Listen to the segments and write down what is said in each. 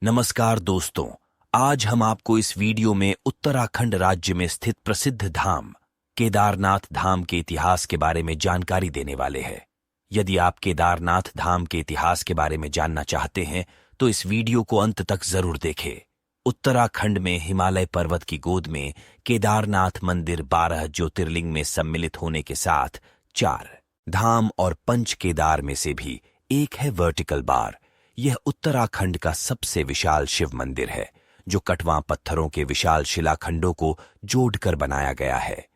नमस्कार दोस्तों, आज हम आपको इस वीडियो में उत्तराखंड राज्य में स्थित प्रसिद्ध धाम केदारनाथ धाम के इतिहास के बारे में जानकारी देने वाले हैं। यदि आप केदारनाथ धाम के इतिहास के बारे में जानना चाहते हैं तो इस वीडियो को अंत तक जरूर देखें। उत्तराखंड में हिमालय पर्वत की गोद में केदारनाथ मंदिर 12 ज्योतिर्लिंग में सम्मिलित होने के साथ 4 धाम और 5 केदार में से भी एक है वर्टिकल बार। यह उत्तराखंड का सबसे विशाल शिव मंदिर है जो कटवा पत्थरों के विशाल शिलाखंडों को जोड़कर बनाया गया है।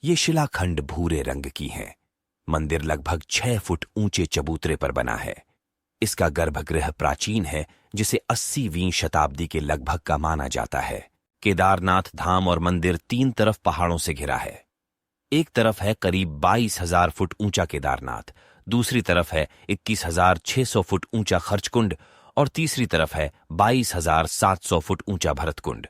ये शिलाखंड भूरे रंग की हैं। मंदिर लगभग 6 फुट ऊंचे चबूतरे पर बना है। इसका गर्भगृह प्राचीन है जिसे 80वीं शताब्दी के लगभग का माना जाता है। केदारनाथ धाम और मंदिर 3 तरफ पहाड़ों से घिरा है। एक तरफ है करीब 22,000 फुट ऊंचा केदारनाथ, दूसरी तरफ है 21,600 फुट ऊंचा खर्चकुंड और तीसरी तरफ है 22,700 फुट ऊंचा भरतकुंड।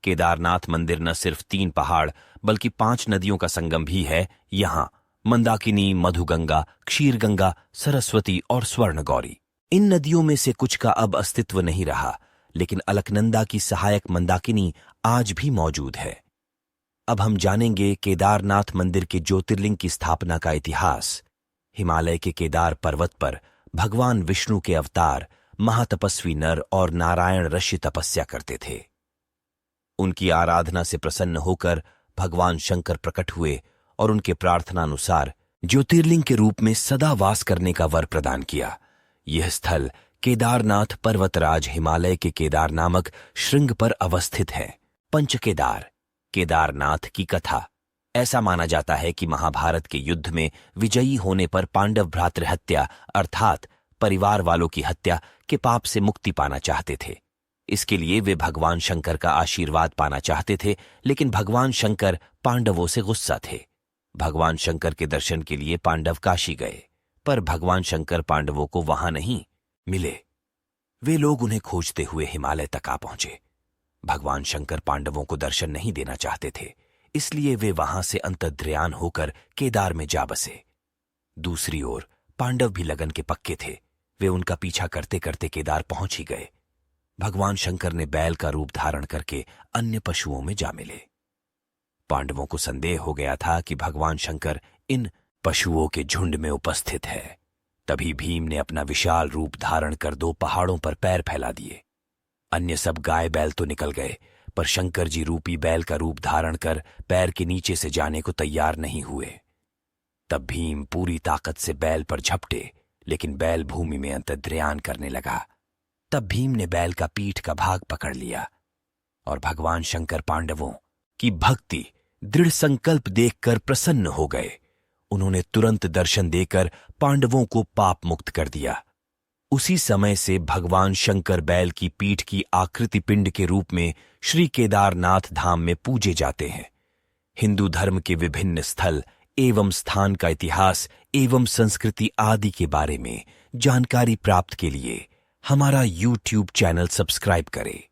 केदारनाथ मंदिर न सिर्फ 3 पहाड़ बल्कि 5 नदियों का संगम भी है। यहाँ मंदाकिनी, मधुगंगा, क्षीरगंगा, सरस्वती और स्वर्णगौरी। इन नदियों में से कुछ का अब अस्तित्व नहीं रहा, लेकिन अलकनंदा की सहायक मंदाकिनी आज भी मौजूद है। अब हम जानेंगे केदारनाथ मंदिर के ज्योतिर्लिंग की स्थापना का इतिहास। हिमालय के केदार पर्वत पर भगवान विष्णु के अवतार महातपस्वी नर और नारायण ऋषि तपस्या करते थे। उनकी आराधना से प्रसन्न होकर भगवान शंकर प्रकट हुए और उनके प्रार्थनानुसार ज्योतिर्लिंग के रूप में सदा वास करने का वर प्रदान किया। यह स्थल केदारनाथ पर्वतराज हिमालय के केदार नामक श्रृंग पर अवस्थित है। पंचकेदार केदारनाथ की कथा। ऐसा माना जाता है कि महाभारत के युद्ध में विजयी होने पर पांडव भ्रातृहत्या अर्थात परिवार वालों की हत्या के पाप से मुक्ति पाना चाहते थे। इसके लिए वे भगवान शंकर का आशीर्वाद पाना चाहते थे, लेकिन भगवान शंकर पांडवों से गुस्सा थे। भगवान शंकर के दर्शन के लिए पांडव काशी गए, पर भगवान शंकर पांडवों को वहां नहीं मिले। वे लोग उन्हें खोजते हुए हिमालय तक आ पहुंचे। भगवान शंकर पांडवों को दर्शन नहीं देना चाहते थे, इसलिए वे वहां से अंतर्ध्यान होकर केदार में जा बसे। दूसरी ओर पांडव भी लगन के पक्के थे। वे उनका पीछा करते करते केदार पहुंच ही गए। भगवान शंकर ने बैल का रूप धारण करके अन्य पशुओं में जा मिले। पांडवों को संदेह हो गया था कि भगवान शंकर इन पशुओं के झुंड में उपस्थित है। तभी भीम ने अपना विशाल रूप धारण कर 2 पहाड़ों पर पैर फैला दिए। अन्य सब गाय बैल तो निकल गए, पर शंकर जी रूपी बैल का रूप धारण कर पैर के नीचे से जाने को तैयार नहीं हुए। तब भीम पूरी ताकत से बैल पर झपटे, लेकिन बैल भूमि में अंतर्ध्यान करने लगा। तब भीम ने बैल का पीठ का भाग पकड़ लिया और भगवान शंकर पांडवों की भक्ति दृढ़ संकल्प देखकर प्रसन्न हो गए। उन्होंने तुरंत दर्शन देकर पांडवों को पाप मुक्त कर दिया। उसी समय से भगवान शंकर बैल की पीठ की आकृति पिंड के रूप में श्री केदारनाथ धाम में पूजे जाते हैं। हिंदू धर्म के विभिन्न स्थल एवं स्थान का इतिहास एवं संस्कृति आदि के बारे में जानकारी प्राप्त के लिए हमारा YouTube चैनल सब्सक्राइब करें।